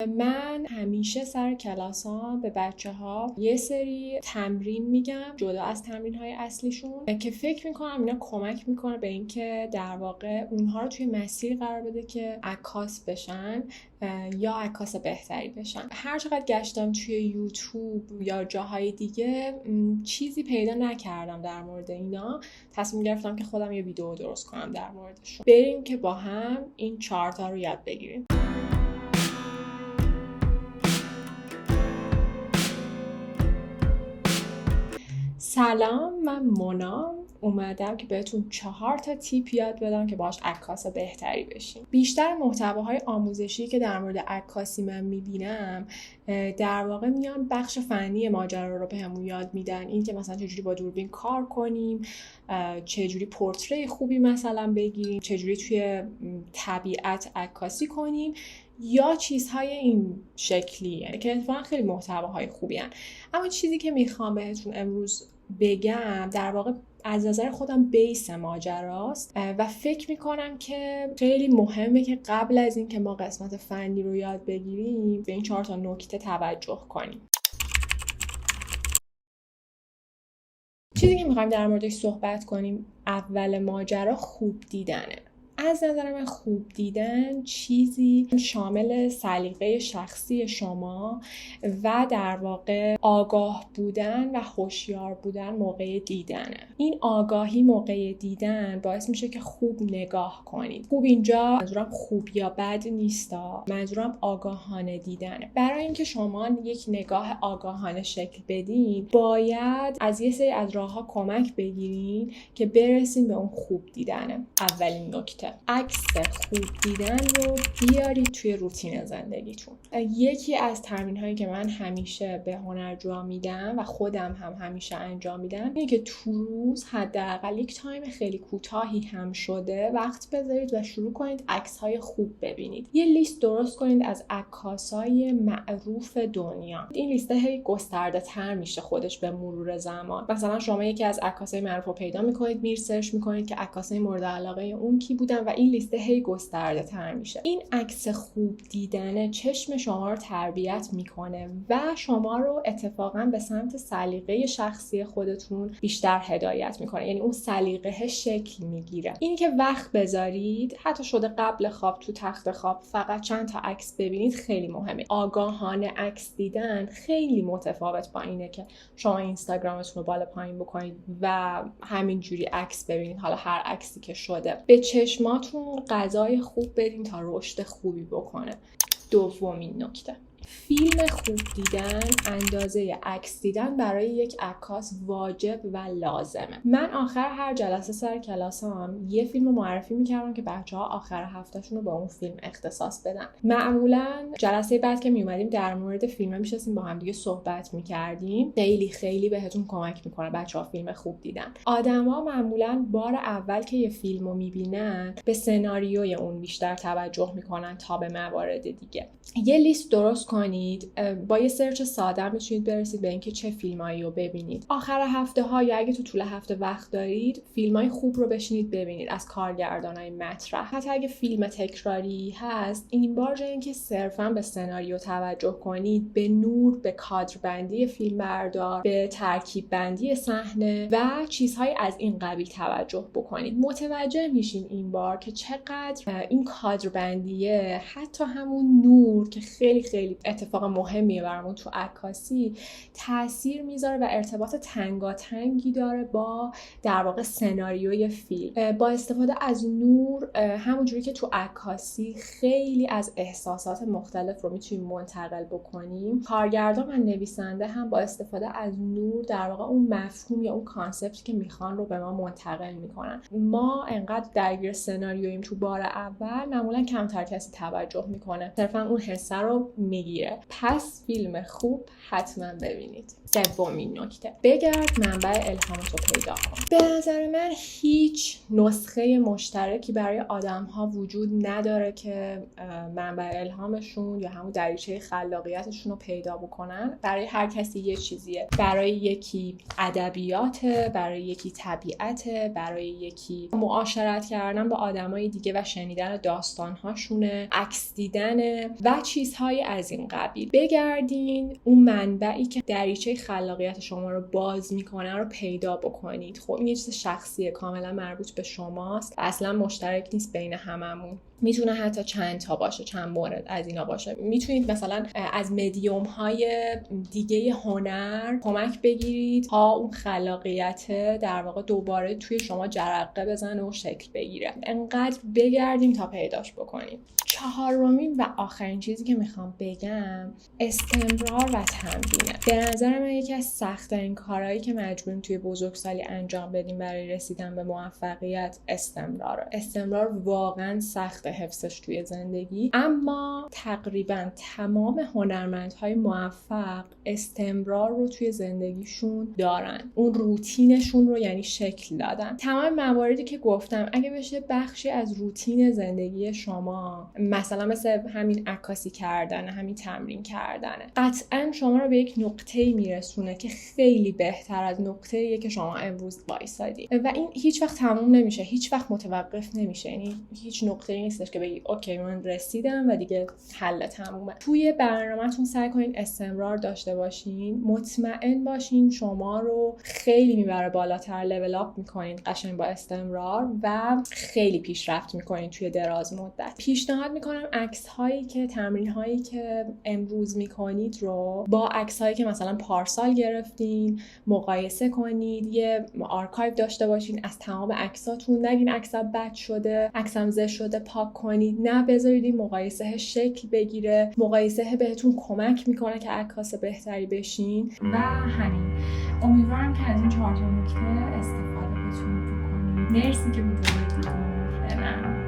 من همیشه سر کلاسام به بچه‌ها یه سری تمرین میگم جدا از تمرین‌های اصلیشون که فکر میکنم اینا کمک میکنه به اینکه در واقع اونها رو توی مسیر قرار بده که عکاس بشن یا عکاس بهتری بشن. هر چقدر گشتم توی یوتیوب یا جاهای دیگه چیزی پیدا نکردم در مورد اینا. تصمیم گرفتم که خودم یه ویدیو درست کنم در موردشون. بریم که با هم این 4 تا رو یاد بگیریم. سلام، من منام. اومدم که بهتون 4 تا تیپ یاد بدم که باهاش عکاس بهتری بشین. بیشتر محتواهای آموزشی که در مورد عکاسی من میبینم در واقع میان بخش فنی ماجرا رو بهمون یاد میدن. این که مثلا چجوری با دوربین کار کنیم، چجوری پورتری خوبی مثلا بگیریم، چجوری توی طبیعت عکاسی کنیم یا چیزهای این شکلیه که اتفاقا خیلی محتواهای خوبی هن. اما چیزی که میخوام بهتون امروز بگم در واقع از نظر خودم بیس ماجراست و فکر میکنم که خیلی مهمه که قبل از این که ما قسمت فنی رو یاد بگیریم به این 4 تا نکته توجه کنیم. چیزی که میخوایم در موردش صحبت کنیم اول ماجرا خوب دیدنه. از نظر من خوب دیدن چیزی شامل سلیقه شخصی شما و در واقع آگاه بودن و هوشیار بودن موقع دیدنه. این آگاهی موقع دیدن باعث میشه که خوب نگاه کنید. خوب اینجا منظورم خوب یا بد نیستا، منظورم آگاهانه دیدنه. برای اینکه شما یک نگاه آگاهانه شکل بدین باید از یه سری از راه‌ها کمک بگیرین که برسین به اون خوب دیدنه. اولین نکته، عکس خوب دیدن رو بیارید توی روتین زندگیتون. یکی از تمرین‌هایی که من همیشه به هنرجوها میدم و خودم هم همیشه انجام میدم اینه که تو روز حداقل یک تایم خیلی کوتاهی هم شده وقت بذارید و شروع کنید عکس‌های خوب ببینید. یه لیست درست کنید از عکاسای معروف دنیا. این لیست هی گسترده‌تر میشه خودش به مرور زمان. مثلا شما یکی از عکاسای معروف رو پیدا می‌کنید، سرچ می‌کنید که عکاسای مورد علاقه اون کی بودن و این لیست هی گسترده تر میشه. این عکس خوب دیدن چشم شما رو تربیت میکنه و شما رو اتفاقا به سمت سلیقه شخصی خودتون بیشتر هدایت میکنه. یعنی اون سلیقه شکل میگیره. این که وقت بذارید حتی شده قبل خواب تو تخت خواب فقط چند تا عکس ببینید خیلی مهمه. آگاهانه عکس دیدن خیلی متفاوت با اینه که شما اینستاگرامتون رو بالا پایین بکنید و همینجوری عکس ببینید. حالا هر عکسی که شده به چشماتون غذای خوب بدین تا رشد خوبی بکنه. دومین نکته، فیلم خوب دیدن اندازه عکس دیدن برای یک عکاس واجب و لازمه. من آخر هر جلسه سر کلاسام یه فیلم معرفی میکردم که بچه‌ها آخر هفتهشون رو با اون فیلم اختصاص بدن. معمولا جلسه بعد که میومدیم در مورد فیلم میشستیم با هم دیگه صحبت میکردیم. خیلی بهتون کمک میکنه بچه‌ها فیلم خوب دیدن. آدما معمولا بار اول که یه فیلمو میبینن به سناریوی اون بیشتر توجه میکنن تا به موارد دیگه. یه لیست درست کنید. با یه سرچ ساده میتونید برسید به اینکه چه فیلمایی رو ببینید. آخر هفته ها یا اگه تو طول هفته وقت دارید فیلمای خوب رو بشینید ببینید از کارگردانای مطرح. حتی اگه فیلم تکراری هست این بار جای اینکه صرفا به سناریو توجه کنید به نور، به کادربندی فیلم بردار، به ترکیب بندی صحنه و چیزهای از این قبیل توجه بکنید. متوجه میشین این بار که چقدر این کادربندیه حتی همون نور که خیلی اتفاق مهمیه برامون تو عکاسی تأثیر میذاره و ارتباط تنگاتنگی داره با در واقع سناریوی فیلم. با استفاده از نور همونجوری که تو عکاسی خیلی از احساسات مختلف رو میتونیم منتقل بکنیم، کارگردان و نویسنده هم با استفاده از نور در واقع اون مفهوم یا اون کانسپتی که میخوان رو به ما منتقل میکنن. ما انقدر درگیر سناریوییم تو بار اول معمولا کمتر کسی توجه میکنه، صرفا اون حسه رو میگیره میگیره. پس فیلم خوب حتما ببینید. سومین نکته، بگرد منبع الهامتو پیدا کن. به نظر من هیچ نسخه مشترکی برای آدم‌ها وجود نداره که منبع الهامشون یا همون دریچه خلاقیتشون رو پیدا بکنن. برای هر کسی یه چیزیه. برای یکی ادبیاته، برای یکی طبیعته، برای یکی معاشرت کردن با آدمای دیگه و شنیدن داستان‌هاشونه، عکس دیدنه و چیزهای از این قبیل. بگردین اون منبعی که دریچه خلاقیت شما رو باز میکنه رو پیدا بکنید. خب این یه چیز شخصیه، کاملا مربوط به شماست و اصلا مشترک نیست بین هممون. میتونه حتی چند تا باشه، چند مورد از اینا باشه. میتونید مثلا از مدیوم های دیگه هنر کمک بگیرید تا اون خلاقیت در واقع دوباره توی شما جرقه بزنه و شکل بگیره. انقدر بگردیم تا پیداش بکنیم. چهارمین و آخرین چیزی که میخوام بگم استمرار و تمرینه. به نظر من یکی از سخت‌ترین کارهایی که مجبوریم توی بزرگسالی انجام بدیم برای رسیدن به موفقیت استمرار واقعا سخت حفظش توی زندگی، اما تقریبا تمام هنرمندهای موفق استمرار رو توی زندگیشون دارن. اون روتینشون رو یعنی شکل دادن. تمام مواردی که گفتم اگه بشه بخشی از روتین زندگی شما، مثلا مثل همین عکاسی کردن، همین تمرین کردنه، قطعا شما رو به یک نقطه‌ای میرسونه که خیلی بهتر از نقطه‌ایه که شما امروز وایسادی و این هیچ وقت تموم نمیشه، هیچ وقت متوقف نمیشه. یعنی هیچ نقطه‌ای نیستش که بگی اوکی من رسیدم و دیگه حل تمومه. توی برنامه‌تون سعی کنین استمرار داشته باشین. مطمئن باشین شما رو خیلی میبره بالاتر، لول اپ میکنین قشنگ با استمرار و خیلی پیشرفت میکنین توی دراز مدت. پیشنهاد میکنم عکس هایی که تمرین هایی که امروز میکنید رو با عکس هایی که مثلا پارسال گرفتین مقایسه کنید. یه آرکایو داشته باشین از تمام عکساتون. نگین عکسم بد شده، عکسم زشت شده، پاک کنید. نه، بذارید این مقایسه شکل بگیره. مقایسه بهتون کمک میکنه که عکاس بهتری بشین و همین. امیدوارم که از این 4 نکته استفاده بتونید بکنید. مرسی که ویدیو رو دیدید.